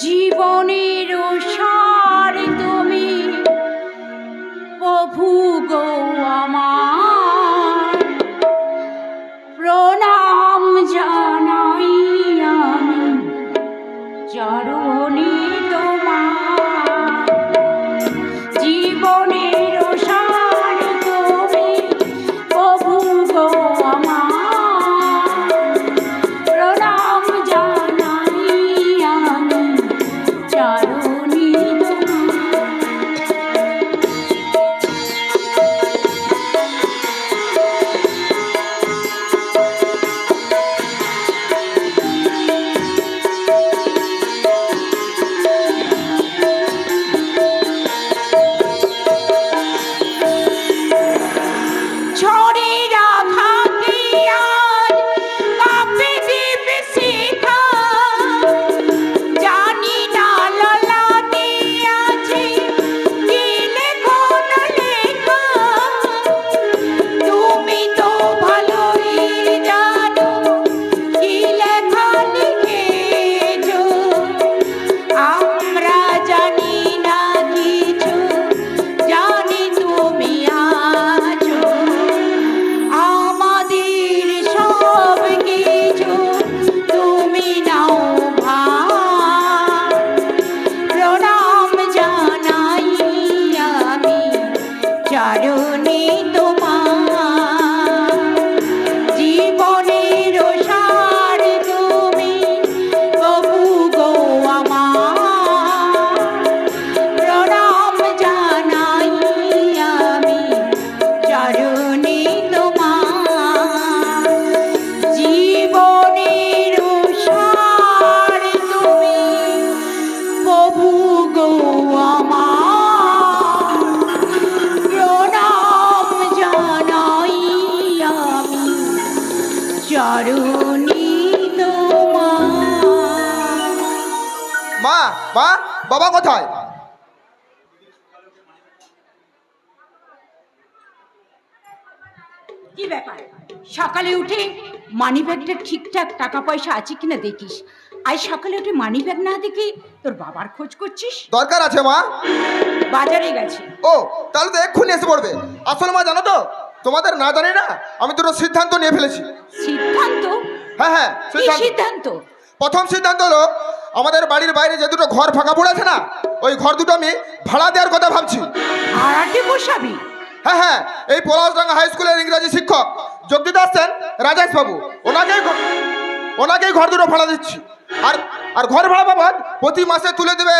জীবনের সার তুমি প্রভু গো আমার, প্রণাম জানাই আমি চরণে তোমার। জীবনের সার তুমি প্রভু গো আমার, প্রণাম জানাই আমি চরণে মা মা বাবা কোথায়? কি ব্যাপার? সকালে উঠে মানি ব্যাগটা ঠিকঠাক টাকা পয়সা আছে কিনা দেখিস, আজ সকালে উঠে মানি ব্যাগ না দেখে তোর বাবার খোঁজ করছিস। দরকার আছে মা, বাজারে গেছে। ও তাহলে তো এক্ষুনি এসে পড়বে। আসলে মা জানো তো, তোমাদের না জানি না আমি দুটো সিদ্ধান্ত নিয়ে ফেলেছি। সিদ্ধান্ত? হ্যাঁ হ্যাঁ কি সিদ্ধান্ত? প্রথম সিদ্ধান্ত হলো, আমাদের বাড়ির বাইরে যে দুটো ঘর ফাঁকা পড়ে আছে না, ওই ঘর দুটো আমি ভাড়া দেওয়ার কথা ভাবছি। ভাড়াটে বসাবি? হ্যাঁ হ্যাঁ, এই পলাশডাঙ্গা হাই স্কুলের ইংরাজি শিক্ষক যোগ দিতে আসছেন রাজেশ বাবু, ওনাকেই ঘর দুটো ভাড়া দিচ্ছি। আর আর ঘর ভাড়া বাবদ প্রতি মাসে তুলে দেবে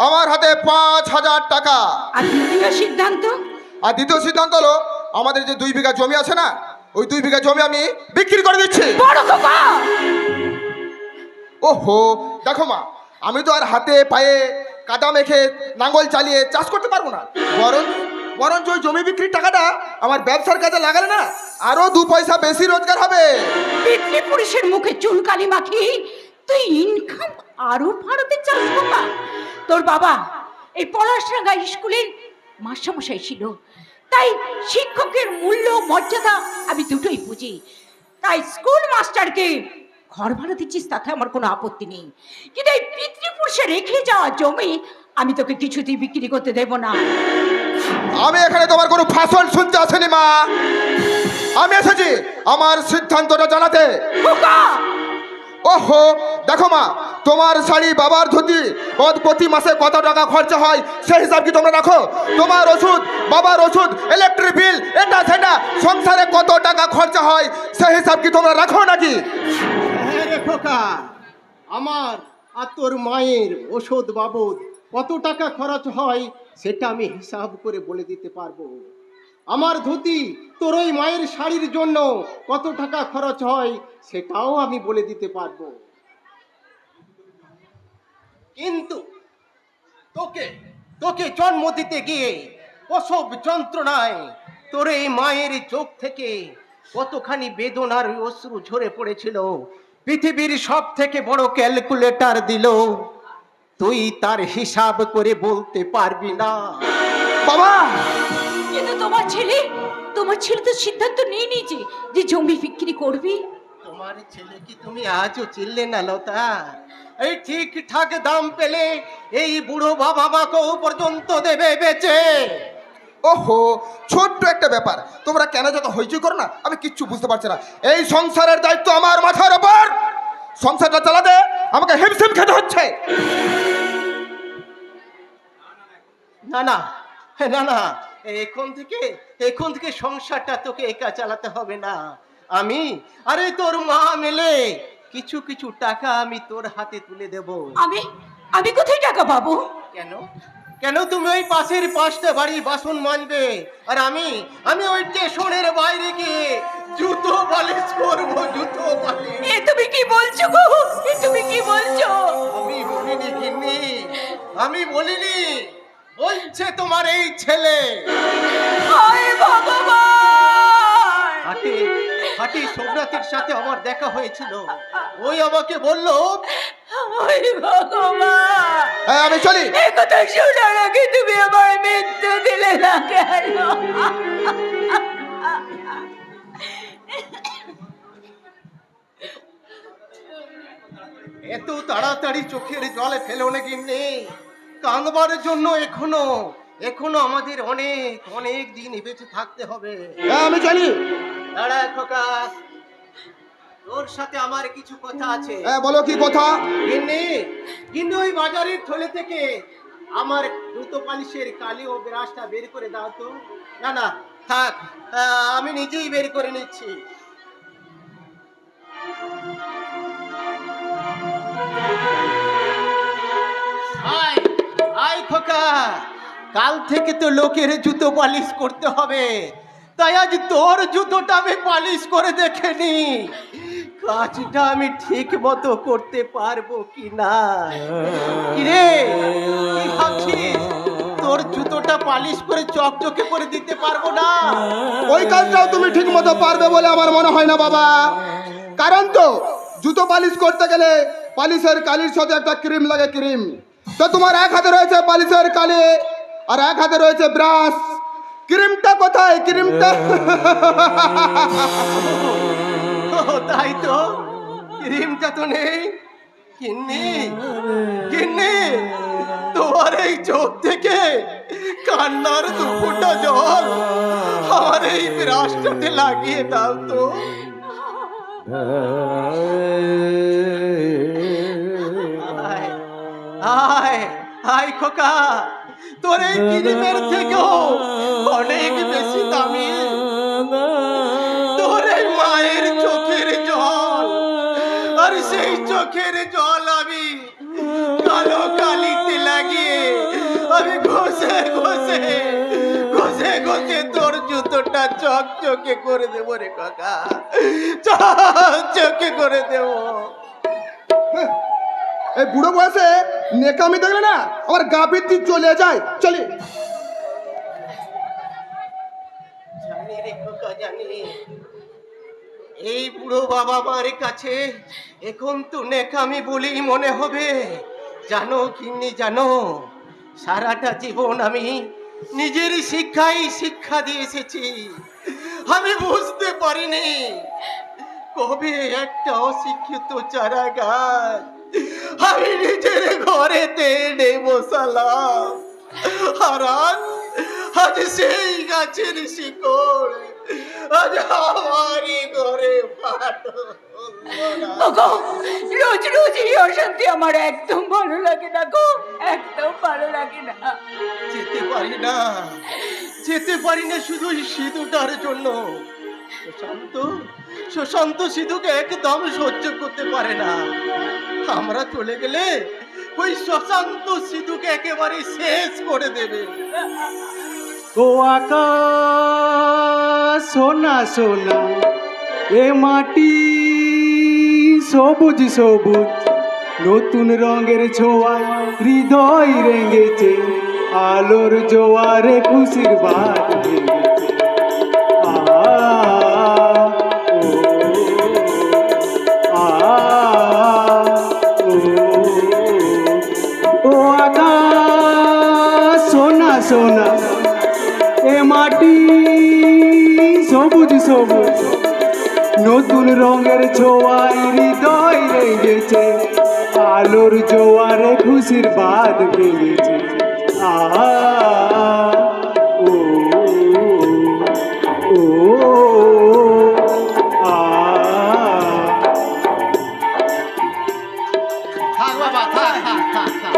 আমার হাতে 5,000 টাকা। আর দ্বিতীয় সিদ্ধান্ত? আর দ্বিতীয় সিদ্ধান্ত হলো, আমাদের যে 2 বিঘা জমি আছে না, ওই 2 বিঘা জমি আমি বিক্রি করে দিচ্ছি। ওহো দেখো মা, আমি তো আর হাতে পায়ে কাদা মেখে নাঙ্গল চালিয়ে চাষ করতে পারবো না, বরঞ্চ ওই জমি বিক্রির টাকাটা আমার ব্যবসার কাজে লাগালে না আরো 2 পয়সা বেশি রোজগার হবে। পিতৃপুরুষের মুখে চুনকালি মাখি তুই ইনকাম আরো ভারতে চাস বাবা? তোর বাবা এই পলাশডাঙ্গা স্কুলের মাস্টারমশাই ছিল, তাই শিক্ষকের মূল্য মর্যাদা আমি দুটোই বুঝি। তাই স্কুল মাস্টারকে ঘর ভাড়া দিচ্ছিস, তাতে আমার কোনো আপত্তি নেই, কিন্তু এই পিতৃপুরুষে রেখে যাওয়া জমি আমি তোকে কিছুতেই বিক্রি করতে দেব না। আমি এখানে তোমার কোনো ভাষণ শুনতে আসিনি মা, আমি এসেছি আমার সিদ্ধান্তটা জানাতে। ওহো দেখো মা, তোমার শাড়ি বাবার ধুতি প্রতি মাসে কত টাকা খরচা হয় সেই হিসাব কি তোমরা রাখো? তোমার ওষুধ, বাবার ওষুধ, ইলেকট্রিক বিল, এটা সেটা সংসারে কত টাকা খরচা হয় সেই হিসাব কি তোমরা রাখো নাকি? হ্যাঁ রে খোকা, আমার আর তোর মায়ের ওষুধ বাবদ কত টাকা খরচ হয় সেটা আমি হিসাব করে বলে দিতে পারবো। আমার ধুতি তোর ওই মায়ের শাড়ির জন্য কত টাকা খরচ হয় সেটাও আমি বলে দিতে পারবো। কিন্তু তোকে তোকে জন্ম দিতে গিয়ে প্রসব যন্ত্রণায় তোর এই মায়ের চোখ থেকে কতখানি বেদনার অশ্রু ঝরে পড়েছিল, পৃথিবীর সব থেকে বড় ক্যালকুলেটর দিল, তুই তার হিসাব করে বলতে পারবি না। বাবা, কিন্তু তোমার ছেলে তো সিদ্ধান্ত নিয়ে নিয়েছে যে জমি বিক্রি করবি। আমার ছেলে কি তুমি আজও চিনলে না লতা? এই ঠিকঠাক দাম পেলে এই বুড়ো বাবা মাকেও পর্যন্ত দেবে বেচে। ওহো, ছোট্ট একটা ব্যাপার, তোমরা কেন যত হইচই করো না আমি কিচ্ছু বুঝতে পারছি না। এই সংসারের দায়িত্ব আমার মাথার ওপর, সংসারটা চালাতে আমাকে হিমশিম খেতে হচ্ছে। না না না না, এখন থেকে সংসারটা তোকে একা চালাতে হবে না। আমি আরে তোর মা মিলে কিছু কিছু টাকা আমি তোর হাতে তুলে দেব। আমি কোথায় টাকা পাবো? কেন কেন তুমি ওই পাশের 5টা বাড়ি বাসন মাজবে, আর আমি ওই স্টেশনের বাইরে গিয়ে জুতো পালিশ করবো, জুতো পালিশ। এ তুমি কি বলছো গো? এ তুমি কি বলছো? আমি বলিনি গিন্নি, আমি বলিনি, বলছে তোমার এই ছেলে। হায় ভগবান! হাটি সোমনাথের সাথে আমার দেখা হয়েছিল, ওই আমাকে বললো। হায় ভগবান! আমি চলি। এ কথা শোনার আগে তুমি আমার মৃত্যু দিলে না কেন? এত তাড়াতাড়ি চোখের জলে ফেলো না গিন্নি, কাঁদবার জন্য এখনো আমাদের অনেক অনেক দিন বেঁচে থাকতে হবে। আমি চলি। দাঁড়া খোকা, তোর সাথে আমার কিছু কথা আছে। বলো কি কথা? গিন্নি ওই বাজারের থলে থেকে আমার জুতো পালিশের কালি ও ব্রাশটা বের করে দাও তো। না না থাক, আমি নিজেই বের করে নিচ্ছি। আয় খোকা, কাল থেকে তো লোকের জুতো পালিশ করতে হবে, তাই আজ তোর জুতোটা আমি পালিশ করে দেখেনি, কাজটা আমি ঠিক মতো করতে পারবো কি না। কিরে, কি ভাবছিস তোর জুতোটা পালিশ করে চকচকে করে দিতে পারবো না? ওই কাজটাও তুমি ঠিক মতো পারবে বলে আমার মনে হয় না বাবা। কারণ তো জুতো পালিশ করতে গেলে পালিশের কালির সাথে একটা ক্রিম লাগে, ক্রিম। তো তোমার এক হাতে রয়েছে পালিশের কালি আর এক হাতে রয়েছে ব্রাশ, ক্রিমটা কোথায়? ক্রিমটা তাই তো, ক্রিমটা তো নেই। কিন্নি তোমার এই চোখ থেকে কান্নার দুপুরটা জল আমার এই ব্রাশটাতে লাগিয়ে দাও তো। আয় খোকা, তোর এই ক্রিমের থেকেও অনেক বেশি দামি তোর এই মায়ের চোখের জল, আর সেই চোখের জল আমি কালো কালিতে লাগিয়ে আমি ঘষে তোর জুতোটা চকচকে করে দেবো রে কাকা, চকচকে করে দেবো। এই বুড়ো বয়সে নেকামি দেখলে না আমার গা পিত্তি চলে যায়। চলি। জানি রে খোকা, জানি এই বুড়ো বাবা মার কাছে এখন তো নেকামি বলেই মনে হবে। জানো কিন্নি, জানো সারাটা জীবন আমি নিজের শিক্ষা দিয়ে এসেছি। আমি বুঝতে পারিনি কবে একটা অশিক্ষিত চারা গাছ আমি নিজের ঘরেতে এনে বসালাম, আর আজ সেই গাছের শিকড় আজ আমারই ঘরে রোজ রোজ এই অশান্তি আমার একদম ভালো লাগে না গো, একদম ভালো লাগে না। যেতে পারি না শুধু সিধুটার জন্য। সুশান্ত সিধুকে একদম সহ্য করতে পারে না। আমরা চলে গেলে ওই সুশান্ত সিধুকে একেবারে শেষ করে দেবে। ও আকাশ সোনা সোনা, এ মাটি সবুজ সবুজ, নতুন রঙের ছোঁয়ায় হৃদয় রেঙেছে, আলোর জোয়ারে খুশির বাত ভেঙেছে। ও আকাশ সোনা সোনা, এ মাটি সবুজ সবুজ, নতুন রঙের ছোঁয়ায় হৃদয় রেগেছে, আলোর জোয়ারে খুশির বাদ ভেঙেছে। আহা ও ও আ থাক বাবা, থাক, থাক, থাক, থাক।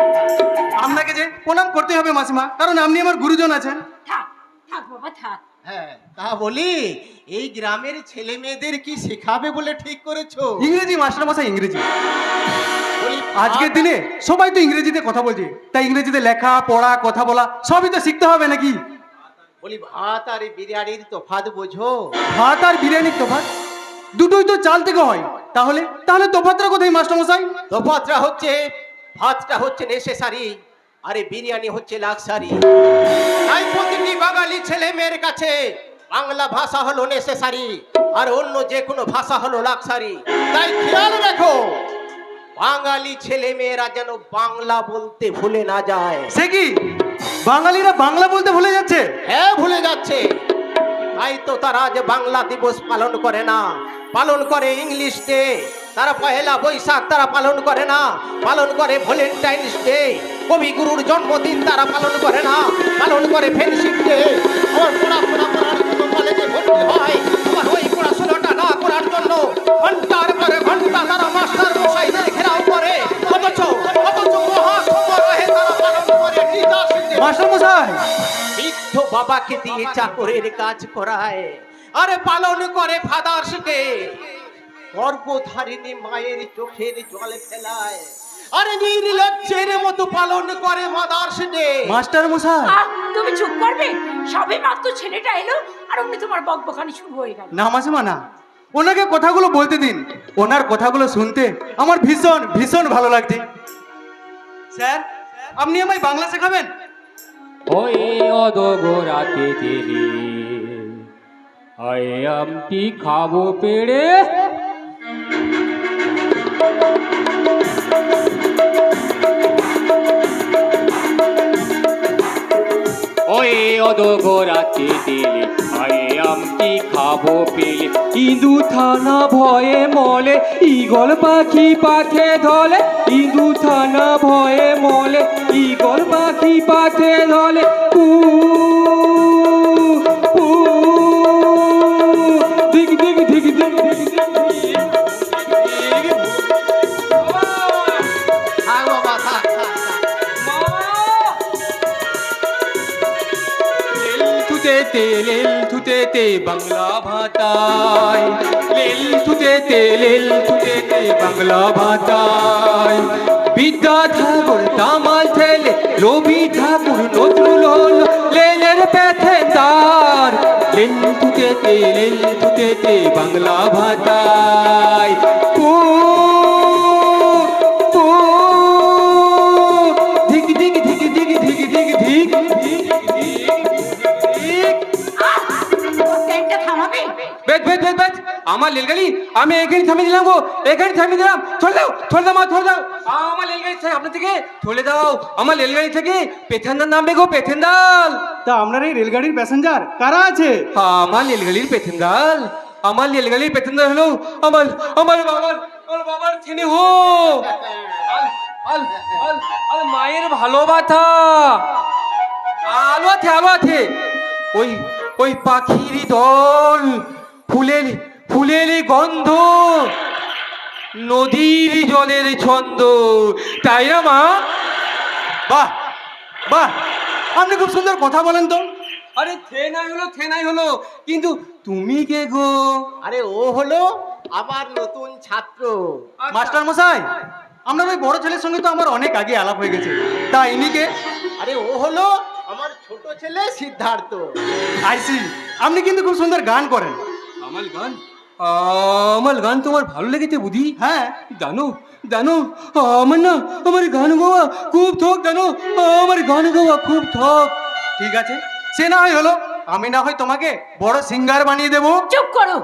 আপনাকে যে প্রণাম করতে হবে মাসিমা, কারণ আপনি আমার গুরুজন আছেন। থাক থাক বাবা থাক। হ্যাঁ, তা বলি এই গ্রামের ছেলে মেয়েদের কি শেখাবে বলে ঠিক করেছো? ইংরেজি মাস্টার মশাই, ইংরেজি। বলি আজকের দিনে সবাই তো ইংরেজিতে কথা বলছে, তাই ইংরেজিতে লেখা পড়া কথা বলা সবই তো শিখতে হবে নাকি? বলি ভাত আর বিরিয়ানির তফাৎ বোঝো? ভাত আর বিরিয়ানির তফাৎ দুটোই তো চাল থেকে হয়, তাহলে তাহলে তফাৎটা কোথায় মাস্টার মশাই? তফাৎটা হচ্ছে ভাতটা হচ্ছে নেসেসারি, আরে বিরিয়ানি হচ্ছে লাক্সারি। তাই প্রতিটি বাঙালি ছেলে মেয়ের কাছে বাংলা ভাষা হলো নেসেসারি, আর অন্য যে কোনো ভাষা হলো লাক্সারি। তাই খেয়াল রাখো, বাঙালি ছেলে মেয়েরা যেন বাংলা বলতে ভুলে না যায়। সে কি বাঙালিরা বাংলা বলতে ভুলে যাচ্ছে? হ্যাঁ, ভুলে যাচ্ছে। তাই তো তারা আজ বাংলা দিবস পালন করে না, পালন করে ইংলিশ ডে। তারা পহেলা বৈশাখ তারা পালন করে না, পালন করে ভ্যালেন্টাইন্স ডে। কবিগুরুর জন্মদিন তারা পালন করে না, পালন করে ফ্রেন্ডশিপ ডে। আমার পড়াশোনা করার জন্য কলেজে ভর্তি হয়, আমার ওই পড়াশোনাটা না করার জন্য ঘন্টার পরে ঘন্টা তারা মাস্টার মশাইদের ঘেরাও করে। অথচ মহাসমারোহে তারা পালন করে টিচার্স ডে। মাস্টার মশাই, বৃদ্ধ বাবাকে দিয়ে চাকরের কাজ করায়, আরে পালন করে ফাদার্স ডে। গর্ভধারিণী মায়ের চোখের জল ফেলায়, আরে নির্লজ্জের মতো পালন করে মাদার্স ডে। মাস্টার মশাই। আহ, তুমি চুপ করবে? সবে মাত্র ছেলেটা এলো আর অমনি তোমার বকবকানি শুরু হয়ে গেল। না মাসিমা না, ওনাকে কথাগুলো বলতে দিন। ওনার কথাগুলো শুনতে আমার ভীষণ ভীষণ ভালো লাগছে। স্যার, আপনি আমায় বাংলা শেখাবেন? ওই অদগরাতে তেলে আয় আমটি খাবো পেড়ে। ওই অদগরাতে তেলে আয় আমটি খাবো পেলে। ইঁদু থানা ভয়ে মলে, ঈগল পাখি পাখে ধলে। ইঁদু থানা ভয়ে মলে, ঈগল পাখি পাখে ধলে। কু কু দিক দিক দিক দিক দিক দিক দিক। থাক বাবা, থাক, থাক, থাক। লেল থুতেতে বাংলা ভাতায়, লেল থুতেতে বাংলা ভাতায়। বিদ্যা ঠাকুর তামাল ঠেলে, রবি ঠাকুর নজরুল হলো লেলের প্যাথেদার। লেল থুতেতে বাংলা ভাতায়। কু কু ধিক ধিক ধিক ধিক ধিক ধিক ধিক ধিক ধিক। ট্রেনটা থামাবে? বেদ বেদ বেদ বেদ, আমার রেলগাড়ি আমি এখানে থামিয়ে দিলাম গো, এখানে থামিয়ে দিলাম। ছোড়ে দাও মা, ছোড়ে দাও। আমার রেলগাড়ি থেকে আপনার থেকে ছোড়ে দাও। আমার রেলগাড়ি থেকে পেথেন্দাল নামবে গো, পেথেন্দাল। তা আপনার এই রেলগাড়ির প্যাসেঞ্জার কারা আছে? আমার রেলগাড়ির পেথেন্দাল, আমার রেলগাড়ির পেথেন্দাল হলো আমার আমার বাবার ছেলে হো। আর মায়ের ভালোবাসা আলো আছে। ওই পাখির দল, ফুলের গন্ধ, নদীর জলের ছন্দ, তাই না মা? বাহ বাহ, আপনি খুব সুন্দর কথা বলেন তো। আরে থে নাই হলো, কিন্তু তুমি কে গো? আরে ও হলো আমার নতুন ছাত্র। মাস্টার মশাই, আপনার ওই বড় ছেলের সঙ্গে তো আমার অনেক আগে আলাপ হয়ে গেছে, তা ইনি কে? আরে ও হলো আমার ছোট ছেলে সিদ্ধার্থ। আইসি, আপনি কিন্তু খুব সুন্দর গান করেন। আমার গান তোমার ভালো লেগেছে বুঝি? হ্যাঁ, জানো আমার গান গাওয়া খুব থক, জানো আমার গান গাওয়া খুব থক। ঠিক আছে, সে না হয় হলো, আমি না হয় তোমাকে বড় সিঙ্গার বানিয়ে দেবো। চুপ করো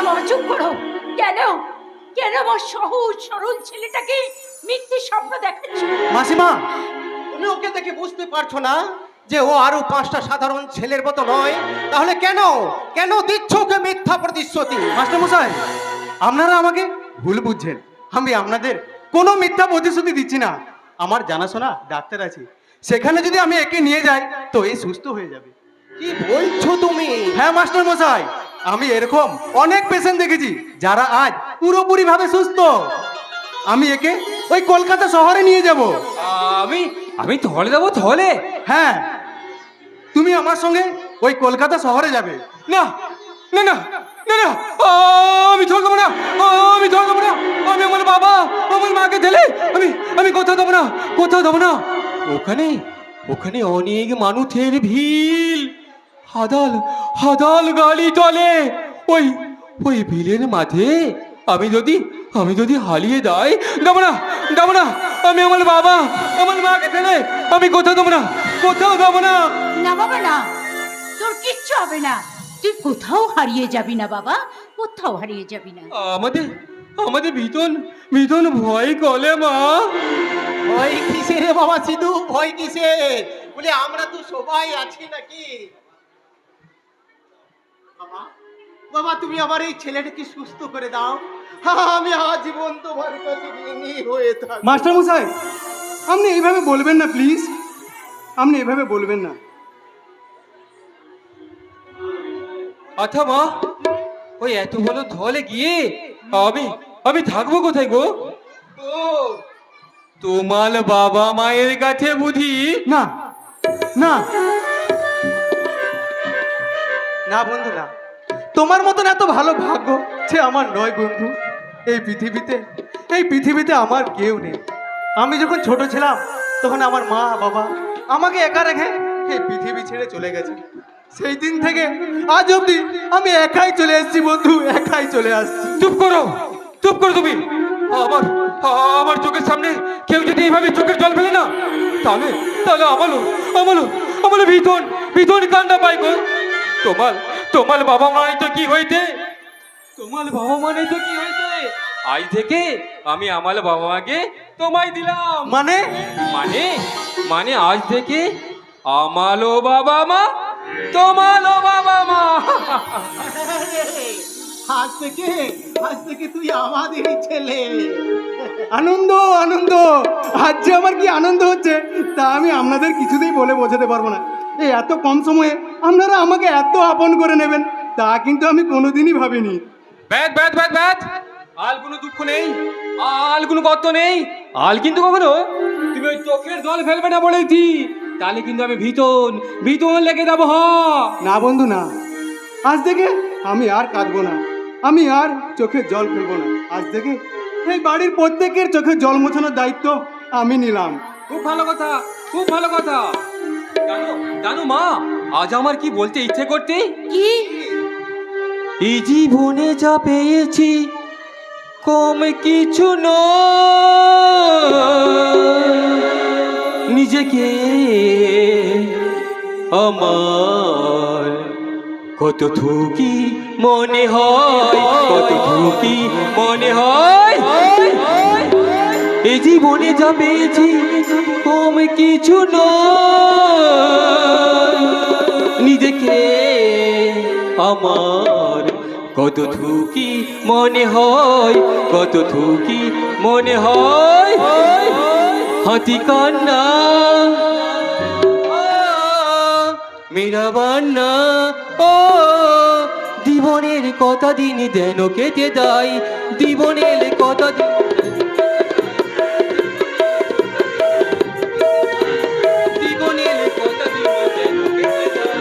বাবা, চুপ করো। কেন কেন আমার সহজ সরল ছেলেটাকে মিথ্যে স্বপ্ন দেখাচ্ছ? মাসিমা, তুমি ওকে দেখে বুঝতে পারছো না যে ও আরো 5টা সাধারণ ছেলের মতো নয়, তাহলে কেন কেন দিচ্ছ ওকে মিথ্যা প্রতিশ্রুতি? মাস্টারমশাই, আপনারা আমাকে ভুল বুঝছেন। আমি আপনাদের কোনো মিথ্যা প্রতিশ্রুতি দিচ্ছি না। আমার জানাশোনা ডাক্তার আছে, সেখানে যদি আমি একে নিয়ে যাই তো এই সুস্থ হয়ে যাবে। কি বলছো তুমি? হ্যাঁ মাস্টারমশাই, আমি এরকম অনেক পেশেন্ট দেখেছি যারা আজ পুরোপুরি ভাবে সুস্থ। আমি একে ওই কলকাতা শহরে নিয়ে যাব। আমি আমি থলে যাবো, থলে? হ্যাঁ, তুমি আমার সঙ্গে ওই কলকাতা শহরে যাবে। না না না না না, আমি থলে দেবো না, আমি থলে দেবো না। আমি আমার বাবা আমার মাকে ঠেলে আমি কোথাও দেবো না, কোথাও দেবো না। ওখানে ওখানে অনেক মানুষের ভিড়, হাদাল হাদাল গালি চলে। ওই ওই ভিড়ের মাঝে আমি যদি হারিয়ে যাই, দেবো না দেবো না। আমি আমার বাবা আমার মাকে ঠেলে আমি কোথাও দেবো না, কোথাও দেবো না। না বাবা না, তোর কিচ্ছু হবে না। তুই কোথাও হারিয়ে যাবি না বাবা, কোথাও হারিয়ে যাবি না। আমাদের আমাদের ভীষণ ভীষণ ভয় করে মা। ভয় কিসে রে বাবা সিধু, ভয় কিসে? বলে আমরা তো সবাই আছি নাকি? বাবা বাবা, তুমি আমার এই ছেলেটাকে সুস্থ করে দাও। আমি আজীবন তোমার কাছে ঋণী হয়ে থাকবো। মাস্টারমশাই, আপনি এইভাবে বলবেন না প্লিজ, আপনি এইভাবে বলবেন না। আচ্ছা মা, ওই এত বড় ধলে গিয়ে আমি আমি থাকবো কোথায় গো? ও, তোমার বাবা মায়ের কাছে বুঝি? না না না বন্ধু না, তোমার মতন এত ভালো ভাগ্য সে আমার নয় বন্ধু। এই পৃথিবীতে আমার কেউ নেই। আমি যখন ছোট ছিলাম তখন আমার মা বাবা আমাকে একা রেখে এই পৃথিবী ছেড়ে চলে গেছে। সেই দিন থেকে আজ অবধি আমি একাই চলে এসেছি বন্ধু, একাই চলে আসছি। চুপ করো তুমি। আমার আমার চোখের সামনে কেউ যদি এইভাবে চোখের জল ফেলে না, তাহলে তাহলে আমারও ভীষণ ভীষণ কান্না পাই গো। তোমার বাবা মা তো কি হইতে, তোমার বাবা মা নেই তো কি হইতে? আজ থেকে আমি আমার বাবা মাকে তোমায় দিলাম। মানে মানে মানে আজ থেকে আমারও বাবা মা তোমারও বাবা মা। আজ থেকে তুই আমাদেরই ছেলে। আনন্দ আনন্দ, আজ যে আমার কি আনন্দ হচ্ছে তা আমি আপনাদের কিছুতেই বলে বোঝাতে পারবো না। এই এত কম সময়ে আপনারা আমাকে এত আপন করে নেবেন তা কিন্তু আমি কোনোদিনই ভাবিনি। ব্যাট আল কোনো দুঃখ নেই, আল কোনো কষ্ট নেই। আল কিন্তু কখনো তুমি ওই চোখের জল ফেলবে না বলেছি, তাহলে কিন্তু আমি ভীষণ লেগে যাবো। না বন্ধু না, আজ থেকে আমি আর কাঁদবো না, আমি আর চোখে জল ফেলবো না। আজ থেকে এই বাড়ির প্রত্যেকের চোখে জল মোছানোর দায়িত্ব আমি নিলাম। খুব ভালো কথা, খুব ভালো কথা। জানো মা, আজ আমার কি বলতে ইচ্ছে করতে? কি? এই জীবনে যা পেয়েছি কম কিছু নয়, নিজেকে আমার কত থুকি মনে হয়, কত থুকি মনে হয়। এই জীবনে যা পেয়েছি কম কিছু নয়, নিজেকে আমার কত থুকি মনে হয়, কত থুকি মনে হয়। হাতি কান্না মেরা বান্না, ও জীবনের কথা দিন যেন কেটে যায়, জীবনের কথা দিন জীবনের কথা দিন যেন কেটে যায়।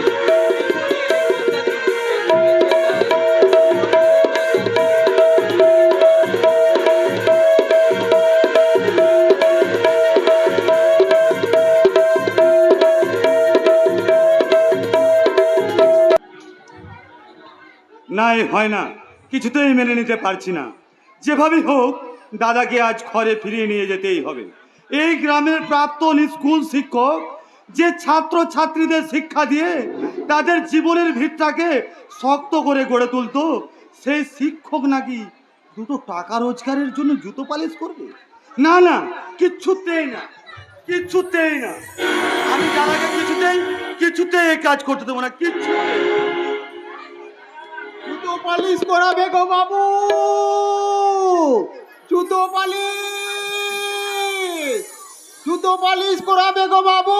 না, এ হয় না, কিছুতেই মেনে নিতে পারছি না। যেভাবেই হোক দাদাকে আজ ঘরে ফিরিয়ে নিয়ে যেতেই হবে। এই গ্রামের প্রাক্তন স্কুল শিক্ষক যে ছাত্র ছাত্রীদের শিক্ষা দিয়ে তাদের জীবনের ভিতটাকে শক্ত করে গড়ে তুলতো, সেই শিক্ষক নাকি দুটো টাকা রোজগারের জন্য জুতো পালিশ করবে? না না, কিচ্ছুতেই না। কিছুতেই না। আমি দাদাকে কিছুতেই এই কাজ করতে দেবো না, কিছুতেই। জুতো পালিশ করাবে গো বাবু, জুতো পালিশ করাবে গো বাবু।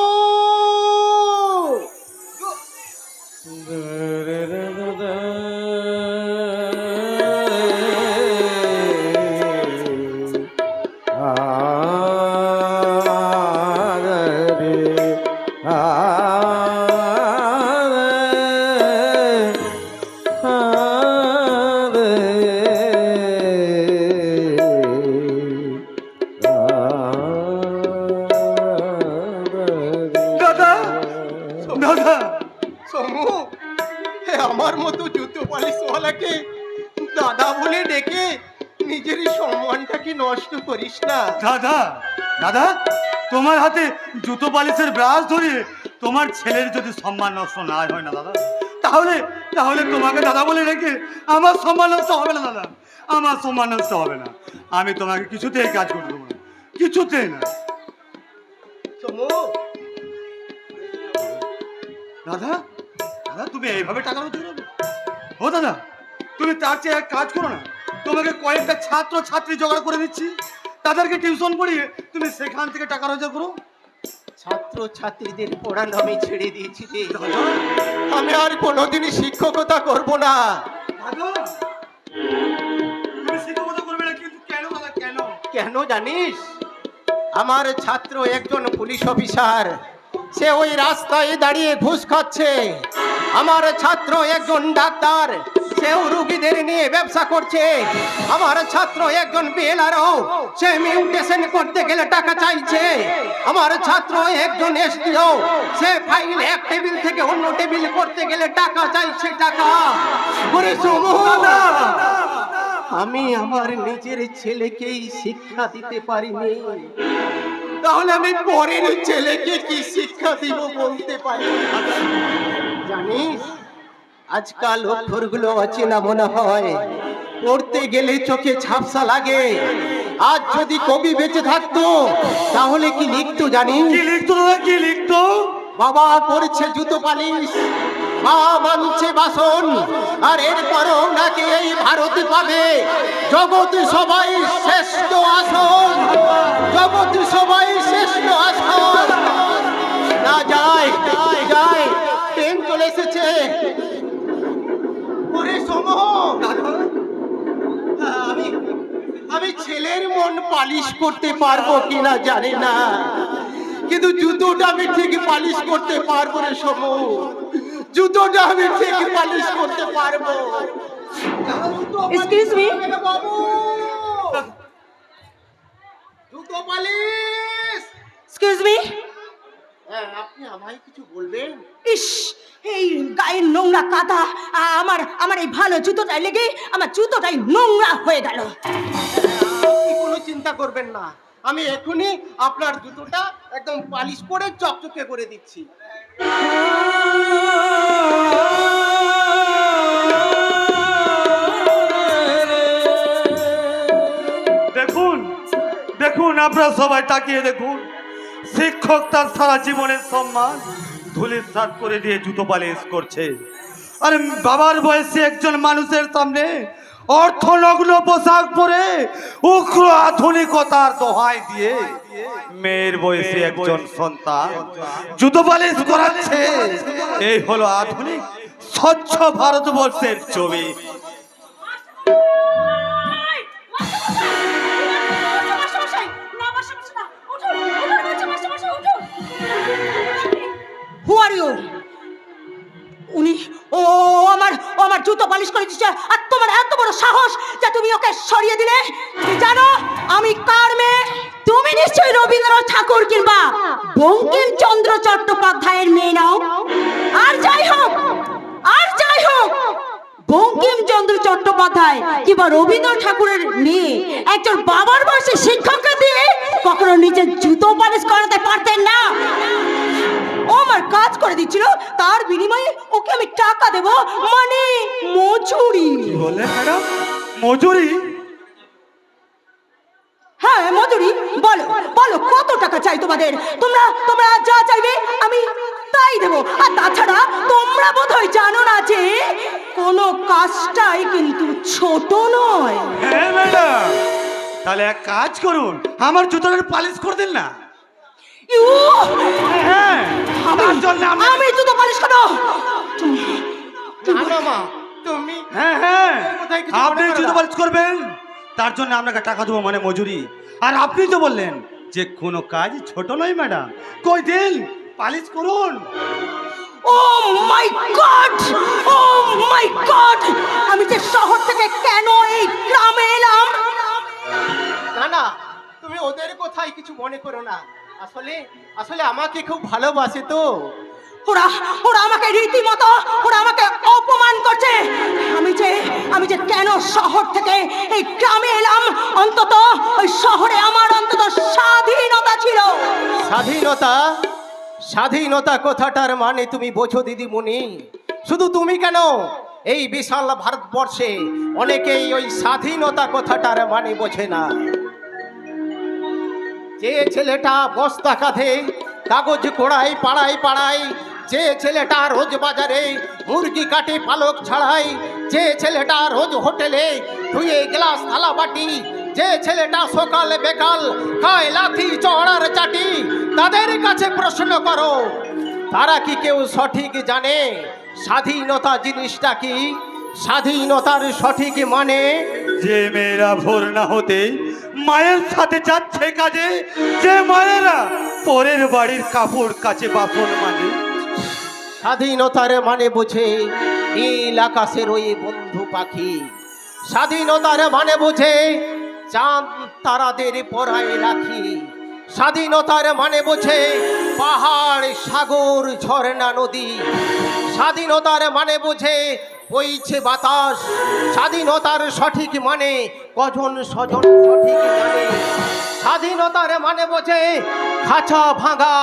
দাদা, দাদা, সমু, হে আমার মতো জুতো পালিশওয়ালাকে দাদা বলে ডেকে নিজের সম্মানটাকে নষ্ট করিস না। দাদা, দাদা, তোমার হাতে জুতো পালিশের ব্রাশ ধরিয়ে তোমার ছেলের যদি সম্মান নষ্ট না হয় না দাদা, তাহলে তাহলে তোমাকে দাদা বলে রেখে আমার সম্মান নষ্ট হবে না দাদা, আমার সম্মান নষ্ট হবে না। আমি তোমাকে কিছুতেই কাজ করতে দেবো না, কিছুতেই না। সমু, দাদা, দাদা, তুমি এইভাবে টাকা রোজগার করবে? ও দাদা, তুমি তার চেয়ে এক কাজ করো না, তোমাকে কয়েকটা ছাত্র ছাত্রী জোগাড় করে দিচ্ছি, তাদেরকে টিউশন পড়িয়ে তুমি সেখান থেকে টাকা রোজগার করো। ছাত্র ছাত্রীদের পড়ানো আমি ছেড়ে দিয়েছি রে। আমি আর কোনোদিনই শিক্ষকতা করব না। দাদা, তুমি শিক্ষকতা করবে না, কিন্তু কেন দাদা, কেন? কেন জানিস? আমার ছাত্র একজন পুলিশ অফিসার, সে ওই রাস্তায় দাঁড়িয়ে ঘুষ খাচ্ছে। আমার ছাত্র একজন ডাক্তার, সেও রুগীদের নিয়ে ব্যবসা করছে। আমার ছাত্র একজন বিএলআরও, সে মিউটেশন করতে গেলে টাকা চাইছে। আমার ছাত্র একজন এসডিও, সে ফাইল এক টেবিল থেকে অন্য টেবিল করতে গেলে টাকা চাইছে, টাকা। ওরে সমু, আমি আমার নিজের ছেলেকেই শিক্ষা দিতে পারিনি, তাহলে আমি পরের ছেলেকে কি শিক্ষা দিব বলতে পারি? জানিস, আজকাল অক্ষরগুলো অচেনা মনে হয়, পড়তে গেলে চোখে ঝাপসা লাগে। আজ যদি কবি বেঁচে থাকতো তাহলে কি লিখতো জানিস? কি লিখতো দাদা, কি লিখতো? বাবা করছে জুতো পালিশ, মা মানছে বাসন, আর এরপরও নাকি এই ভারতে পাবে জগৎ সবাই শ্রেষ্ঠ আসন, জগৎ সবাই শ্রেষ্ঠ আসন। না যায় যায়, ট্রেন চলে এসেছে। ওরে সমহ, আমি ছেলের মন পালিশ করতে পারবো কিনা জানি না, কিন্তু জুতোটা আমি ঠিক পালিশ করতে পারবো রে সমু, জুতোটা আমি ঠিক পালিশ করতে পারবো। Excuse me? বাবু, জুতো পালিশ। Excuse me. হ্যাঁ, আপনি আমায় কিছু বলবেন? ইস, এই গায়ের নোংরা কাদা আমার আমার এই ভালো জুতোটাই লেগে আমার জুতোটাই নোংরা হয়ে গেল। আপনি কোনো চিন্তা করবেন না, আমি এখনই আপনার জুতোটা একদম পালিশ করে চকচকে করে দিচ্ছি। দেখুন, দেখুন, আপনারা সবাই তাকিয়ে দেখুন, শিক্ষক তার সারা জীবনের সম্মান ধুলিসাৎ করে দিয়ে জুতো পালিশ করছে। আর বাবার বয়সী একজন মানুষের সামনে অর্থনগ্ন পোশাক পরে উগ্র আধুনিকতার দোহাই দিয়ে মেয়ের বয়সী একজন সন্তান জুতো পালিশ করাচ্ছে। এই হলো আধুনিক স্বচ্ছ ভারতবর্ষের ছবি। Who are you? উনি আমার জুতো পালিশ করে দিচ্ছে, আর তোমার এত বড় সাহস যে তুমি ওকে সরিয়ে দিলে। তুমি জানো আমি কার মেয়ে? তুমি নিশ্চয়ই রবীন্দ্রনাথ ঠাকুর কিংবা বঙ্কিমচন্দ্র চট্টোপাধ্যায়ের মেয়ে নাও। আর যাই হোক বঙ্কিমচন্দ্র চট্টোপাধ্যায় কিংবা রবীন্দ্রনাথ ঠাকুরের মেয়ে একজন বাবার বয়সে শিক্ষককে দিয়ে কখনো নিজের জুতো পালিশ করাতে পারতেন না। ও আমার কাজ করে দিচ্ছিল, তার বিনিময়ে ওকে আমি টাকা দেব, মানে মজুরি। বলে ম্যাডাম, মজুরি? হ্যাঁ, মজুরি। মজুরি? বলো বলো, কত টাকা চাই তোমাদের? তোমরা তোমরা যা চাইবে আমি তাই দেবো। আর তাছাড়া তোমরা বোধহয় জানো না যে কোনো কাজটাই কিন্তু ছোট নয়। হ্যাঁ ম্যাডাম, তাহলে এক কাজ করুন, আমার জুতোর পালিশ করে দিন না। ইউ! হ্যাঁ, তার জন্য আমি জুতো পালিশ করো? না না মা, তুমি হ্যাঁ হ্যাঁ, কোথায় কিছু আপনি মনে করো জুতো না। পালিশ করবেন, তার জন্য আপনাকে টাকা দেবো, মানে মজুরি। আর আপনি তো বললেন যে কোনো কাজ ছোট নয় ম্যাডাম, কই দিন পালিশ করুন। ও মাই গড, ও মাই গড, আমি যে শহর থেকে কেন এই গ্রামে এলাম? না না, তুমি ওদের কোথায় কিছু মনে করো না। আসলে আসলে আমাকে খুব ভালোবাসে তো। ওরা ওরা আমাকে রীতিমতো ওরা আমাকে অপমান করছে। আমি যে কেন শহর থেকে এই গ্রামে এলাম? অন্তত ওই শহরে আমার অন্তত স্বাধীনতা ছিল। স্বাধীনতা? স্বাধীনতা কথাটার মানে তুমি বোঝো দিদিমণি? শুধু তুমি কেন, এই বিশাল ভারতবর্ষে অনেকেই ওই স্বাধীনতা কথাটার মানে বোঝে না। যে ছেলেটা বস্তা কাঁধে কাগজ কোড়ায় পাড়ায় পাড়ায়, যে ছেলেটা রোজ বাজারে মুরগি কাটে পালক ছাড়াই, যে ছেলেটা রোজ হোটেলে ধুয়ে গ্লাস থালা বাটি, যে ছেলেটা সকাল বেকাল খায় লাথি চড়ার চাটি, তাদের কাছে প্রশ্ন করো, তারা কি কেউ সঠিক জানে স্বাধীনতা জিনিসটা কি? স্বাধীনতার সঠিক মানে? যে মেয়েরা ভোর না হতে মায়ের সাথে যাচ্ছে কাজে, যে মায়েরা পরের বাড়ির কাপড় কাচে বাসন মাজে। স্বাধীনতার মানে বোঝে নীল আকাশের ওই বন্ধু পাখি। স্বাধীনতার মানে বোঝে চাঁদ তারাদের পরায় রাখি। স্বাধীনতার মানে বোঝে পাহাড় সাগর ঝর্ণা নদী। স্বাধীনতার মানে বোঝে বইছে বাতাস। স্বাধীনতার সঠিক মানে কজন স্বজন সঠিক জানে। স্বাধীনতার মানে বোঝে খাঁচা ভাঙা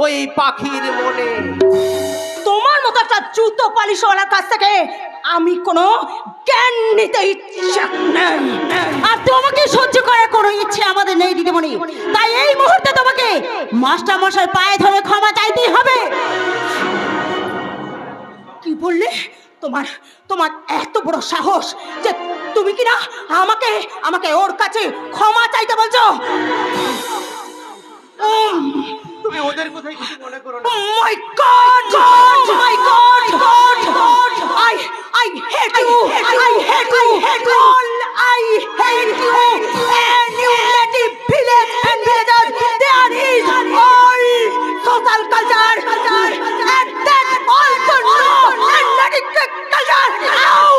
ওই পাখির মনে। তোমার মতো একটা জুতো পালিশওয়ালার কাছ থেকে আমি কোনো জ্ঞান নিতে ইচ্ছা নেই। আর তোমাকে সহ্য করার কোনো ইচ্ছে আমাদের নেই দিদিমণি। তাই এই মুহূর্তে তোমাকে মাস্টার মশাই পায়ে ধরে ক্ষমা চাইতেই হবে। কি বললে? তোমার তোমার এত বড় সাহস যে তুমি কিনা আমাকে আমাকে ওর কাছে ক্ষমা চাইতে বলছো? তুমি ওদের কোথায় কিছু মনে করো না। Oh my God! Oh my God! I hate you! I hate you! All I hate you! And you native village and villagers, there is all social culture and that also no and native culture. Ow!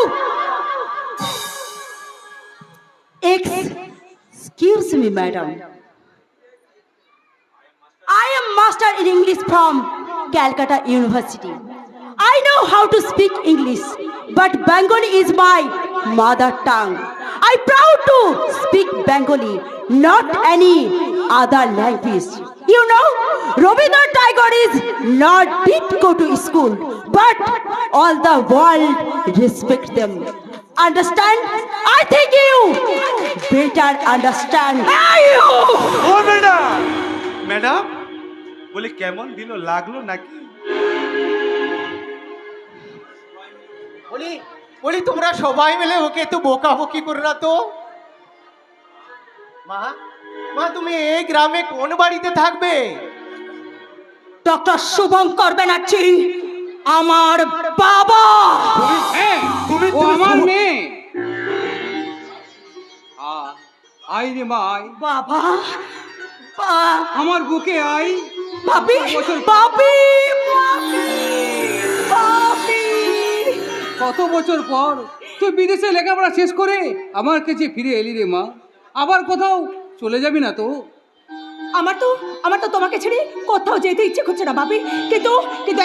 Excuse me, madam. I am master in English from Calcutta University. I know how to speak English, but Bengali is my mother tongue. I proud to speak Bengali, not any other language. You know, Rabindranath Tagore is not did go to school, but all the world respect them. Understand? I think you better understand. ও madam, madam বলি কেমন দিল, লাগলো নাকি? বলি বলি তোমরা সবাই মিলে ওকে একটু বকাবকি করো না তো। মা মা, তুমি এই গ্রামে কোন বাড়িতে থাকবে? ডক্টর শুভঙ্কর ব্যানার্জি আমার বাবা। হ্যাঁ, ও আমার মেয়ে। আই রে মা আই, বাবা আমার বুকে আই। বাপি বাপি বাপি। কত বছর পর তুই বিদেশে লেখাপড়া শেষ করে আমার কাছে ফিরে এলি রে মা। আবার কোথাও চলে যাবি না তো? আমার তো তোমাকে ছেড়ে কোথাও যেতে ইচ্ছে করছে না বাপি, কিন্তু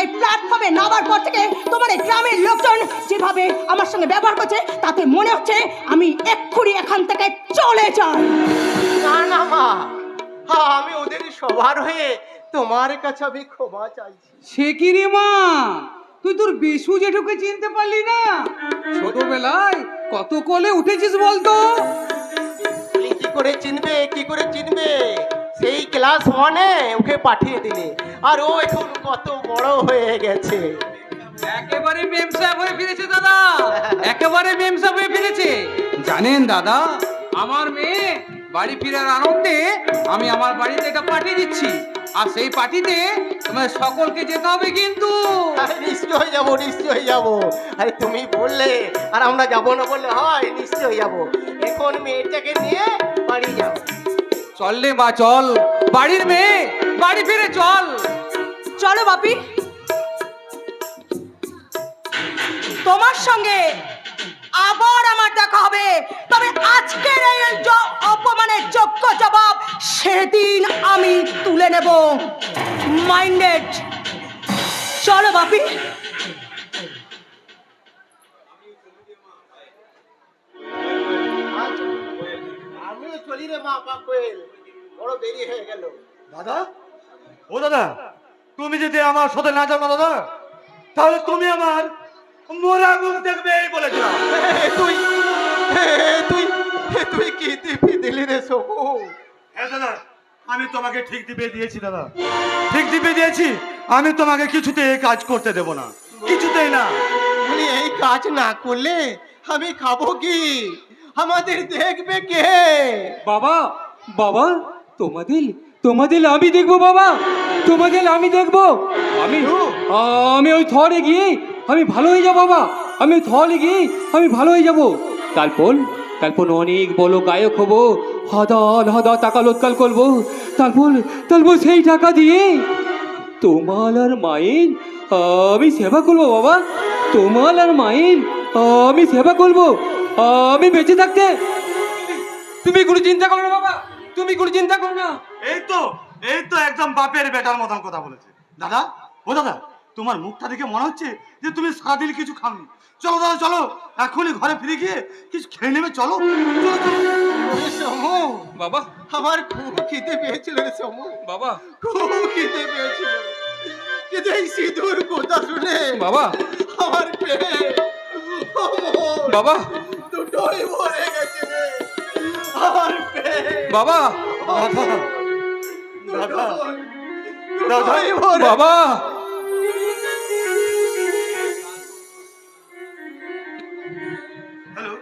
এই প্ল্যাটফর্মে নামার পর থেকে তোমার এই গ্রামের লোকজন যেভাবে আমার সঙ্গে ব্যবহার করছে তাতে মনে হচ্ছে আমি এক্ষুনি এখান থেকে চলে যাই। না না মা, হ্যাঁ, আমি ওদের সবার হয়ে তোমার কাছে আমি ক্ষমা চাইছি। সে কি রে মা, তুই তোর বিশু জেঠুকে চিনতে পারলি না? ছোটবেলায় কত কোলে উঠেছিস বলতো। কি করে চিনবে, কি করে চিনবে? সেই ক্লাস 1-এ ওকে পাঠিয়ে দিলে, আর ও এখন কত বড় হয়ে গেছে। একেবারে মেমসা হয়ে ফিরেছে দাদা, একেবারে মেমসা হয়ে ফিরেছে। জানেন দাদা, আমার মেয়ে বাড়ি ফেরার আনন্দে আমি আমার বাড়িতে একটা পার্টি দিচ্ছি, আর সেই পার্টিতে তোমাদের সকলকে যেতে হবে কিন্তু। আরে নিশ্চয়ই যাবো, নিশ্চয়ই যাবো। আরে তুমি বললে আর আমরা যাবো না বললে হয়? নিশ্চয়ই যাবো। এখন মেয়েটাকে নিয়ে বাড়ি যাও। চল রে মা চল, বাড়ির মেয়ে বাড়ি ফিরে চল। চলো বাপি, তোমার সঙ্গে আবার আমার দেখা হবে, তবে আজকের এই অপমানের যোগ্য জবাব সেদিন আমি তুলে নেব। মাইন্ডেড। চলো বাপি। আমিও চলি রে মা, বাপ কোয়েল, বড় দেরি হয়ে গেল। দাদা, ও দাদা, তুমি যদি আমার সাথে না যাও না দাদা, তাহলে তুমি আমার মোরা মুখ দেখবে এই বলেছিলাম। তুই তুই তুই কি দিবি দিলি রে সোকু? হ্যাঁ দাদা, আমি তোমাকে ঠিক দিবে দিয়েছি দাদা, ঠিক দিবে দিয়েছি। আমি তোমাকে কিছুতে এই কাজ করতে দেব না, কিছুতেই না। বলি এই কাজ না করলে আমি খাবো কি? আমাদের দেখবে কে? বাবা বাবা, তোমাদের তোমাদের আমি দেখবো বাবা, তোমাদের আমি দেখবো। আমি আমি ওই থরে গিয়ে আমি ভালো হয়ে যাবো বাবা, আমি থরে গিয়ে আমি ভালো হয়ে যাবো। তারপর তারপর অনেক বড় গায়ক হবো, হাজার হাজার টাকা লোৎকাল করবো। তারপর তারপর সেই টাকা দিয়ে তোমার আর মায়ের আমি সেবা করবো বাবা, তোমার আর মায়ের আমি সেবা করবো আমি বেঁচে থাকতে। তুমি কোনো চিন্তা করো না বাবা, তুমি কোনো চিন্তা করো না। এই তো একদম বাপের বেটার মতন কথা বলেছে দাদা। ও দাদা, তোমার মুখটা দেখে মনে হচ্ছে যে তুমি সারাদিন কিছু খাওনি। চলো দাদা চলো, এখনই ঘরে ফিরে গিয়ে কিছু খেয়ে নেবে। চলো চলো চলো। ওরে সমু, বাবা আমার খুব খিদে পেয়েছিল রে সমু, বাবা খুব খিদে পেয়েছিল। কিন্তু এই সিঁদুর কথা শুনে বাবা আমার পেট বাবা দুটোই ভরে গেছে রে। আমার পেট বাবা দাদা, দুটোই ভরে। বাবা হ্যালো,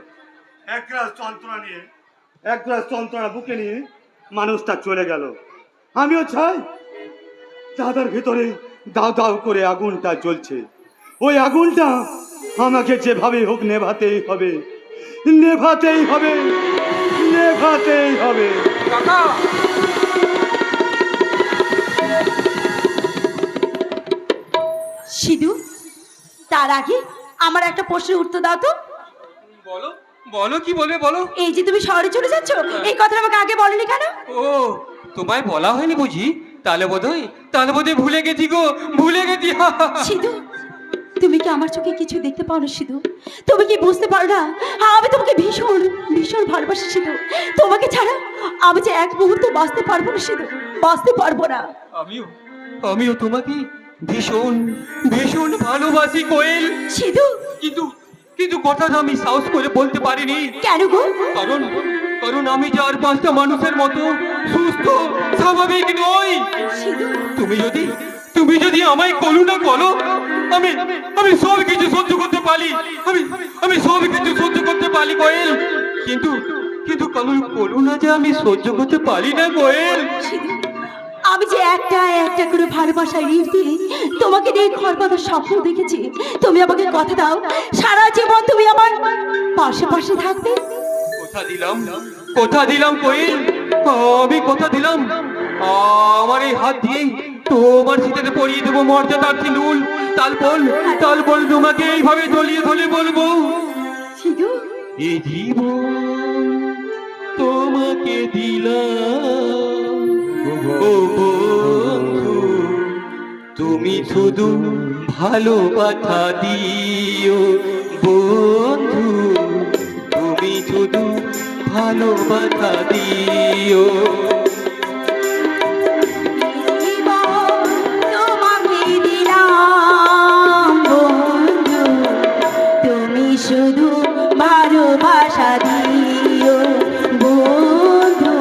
এক গ্লাস যন্ত্রণা নিয়ে, এক গ্লাস যন্ত্রণা বুকে নিয়ে মানুষটা চলে গেল। আমিও চাই দাদার ভিতরে দাও দাও করে আগুনটা জ্বলছে, ওই আগুনটা আমাকে যেভাবে হোক নেভাতেই হবে, নেভাতেই হবে, নেভাতেই হবে। কাকা সিধু, তার আগে আমার একটা প্রশ্নের উত্তর দাও তো। বলো বলো, কি বলবে বলো। এই যে তুমি শহরে চলে যাচ্ছ, এই কথাটা আমাকে আগে বলনি কেন? ও, তোমায় বলা হয়নি বুঝি? তাহলে বোধহয় ভুলে গেছি গো, ভুলে গেছি। সিধু, তুমি কি আমার চোখে কিছু দেখতে পাও না সিধু? তুমি কি বুঝতে পারো না আমি তোমাকে ভীষণ ভীষণ ভালোবাসি সিধু? তোমাকে ছাড়া আমি যে এক মুহূর্ত বাঁচতে পারবো না সিধু, বাঁচতে পারবো না। আমিও আমিও তোমাকে ভীষণ ভীষণ ভালোবাসি কোয়েল। সিধু, কিন্তু কিন্তু কথাটা আমি সাহস করে বলতে পারিনি। কেন গো? কারণ কারণ আমি যে আর 5টা মানুষের মতো সুস্থ স্বাভাবিক নই। সিধু, তুমি যদি আমায় করুণা করো, আমি আমি সব কিছু সহ্য করতে পারি, আমি সব কিছু সহ্য করতে পারি কোয়েল। কিন্তু কিন্তু কারণ করুণা যে আমি সহ্য করতে পারি না কোয়েল। সিধু, আমি যে একটা একটা করে ভালোবাসার ঋণ দিয়ে তোমাকে নিয়ে ঘর বাঁধার স্বপ্ন দেখেছি। তুমি আমাকে কথা দাও, সারা জীবন তুমি আমার পাশে পাশে থাকবে। কথা দিলাম কোয়েল, আমি কথা দিলাম। আমার এই হাত দিয়ে তোমার শীতেতে পরিয়ে দেবো মর্যাদার সিঁদুর। তারপর তোমাকে এইভাবে দলিয়ে ধরে বলবো, সিধু, এ জীবন তোমাকে দিলাম ও বন্ধু, তুমি শুধু ভালোবাসা দিও বন্ধু, তুমি শুধু ভালোবাসা দিও। জীবন তোমাকে দিলাম বন্ধু, তুমি শুধু ভালোবাসা দিও বন্ধু,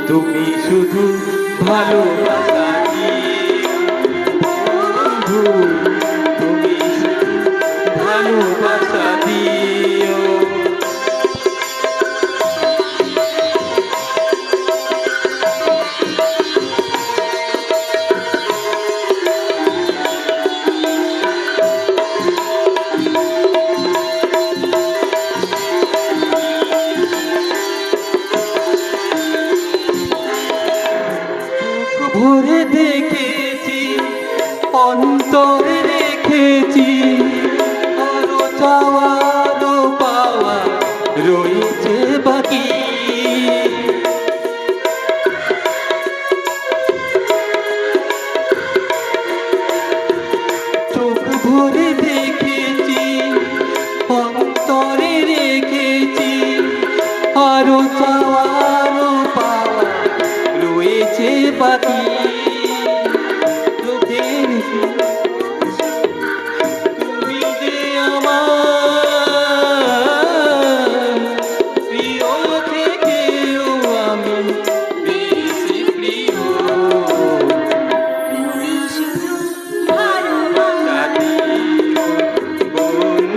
তুমি শুধু ভালোবাসা দিও বন্ধু, তুমি শুধু ভালোবাসা দিও। ভরে দেখেছি, অন্তরে রেখেছি, আরো চাওয়া আরো পাওয়া রয়েছে বাকি। চোখ ভরে দেখেছি, অন্তরে রেখেছি, আরো চাওয়া আরো পাওয়া রয়েছে বাকি। চোখের তুমি যে আমার প্রিয় থেকেও আমি বেশি প্রিয়। তুমি শুধু ভালোবাসা বন্ধু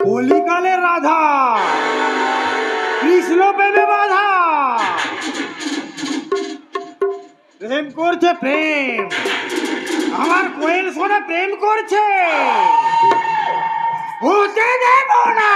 কলিকালের রাধা কৃষ্ণ প্রেমে বাধা, প্রেম করছে প্রেম, আমার কোয়েল সোনা প্রেম করছে, হতে দেব না।